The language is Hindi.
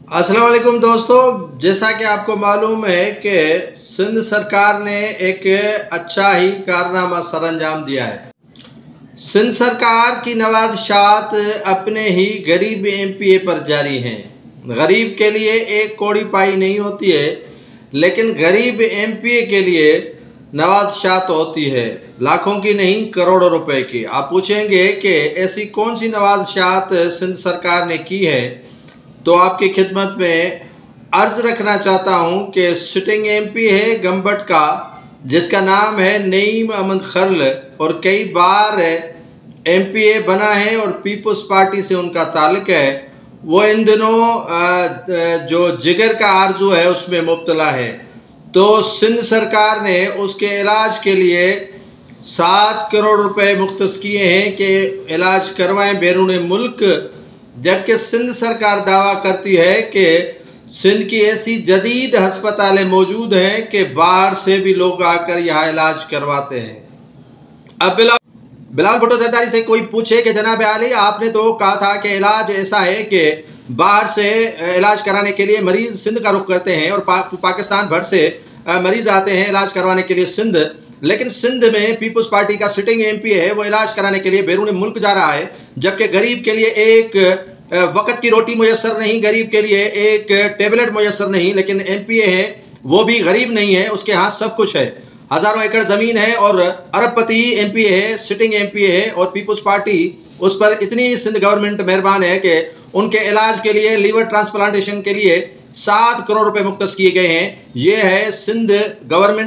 अस्सलाम वालेकुम दोस्तों, जैसा कि आपको मालूम है कि सिंध सरकार ने एक अच्छा ही कारनामा सरअंजाम दिया है। सिंध सरकार की नवाज़शात अपने ही गरीब एमपीए पर जारी हैं। गरीब के लिए एक कौड़ी पाई नहीं होती है, लेकिन गरीब एमपीए के लिए नवाज़शात होती है, लाखों की नहीं करोड़ों रुपए की। आप पूछेंगे कि ऐसी कौन सी नवाज़शात सिंध सरकार ने की है, तो आपकी खिदमत में अर्ज़ रखना चाहता हूं कि सिटिंग एमपी है गंबट का, जिसका नाम है नईम अहमद खर्ल, और कई बार एमपीए बना है और पीपल्स पार्टी से उनका ताल्लुक है। वो इन दिनों जो जिगर का आरजू है उसमें मुब्तला है, तो सिंध सरकार ने उसके इलाज के लिए 7 करोड़ रुपए मुख्तस किए हैं कि इलाज करवाएं बैरून मुल्क। जबकि सिंध सरकार दावा करती है कि सिंध की ऐसी जदीद हस्पतालें मौजूद हैं कि बाहर से भी लोग आकर यहाँ इलाज करवाते हैं। अब बिलावल भुट्टो जरदारी से कोई पूछे कि जनाब आली, आपने तो कहा था कि इलाज ऐसा है कि बाहर से इलाज कराने के लिए मरीज सिंध का रुख करते हैं और पाकिस्तान भर से मरीज आते हैं इलाज करवाने के लिए सिंध, लेकिन सिंध में पीपल्स पार्टी का सिटिंग एमपी है, वो इलाज कराने के लिए बैरून मुल्क जा रहा है, जबकि गरीब के लिए एक वक़्त की रोटी मुयसर नहीं, गरीब के लिए एक टेबलेट मुयसर नहीं। लेकिन एमपीए है वो भी गरीब नहीं है, उसके हाथ सब कुछ है, हज़ारों एकड़ ज़मीन है और अरबपति एमपीए है, सिटिंग एमपीए है, और पीपल्स पार्टी उस पर इतनी सिंध गवर्नमेंट मेहरबान है कि उनके इलाज के लिए लीवर ट्रांसप्लांटेशन के लिए 7 करोड़ रुपए मुख्तस किए गए हैं। ये है सिंध गवर्नमेंट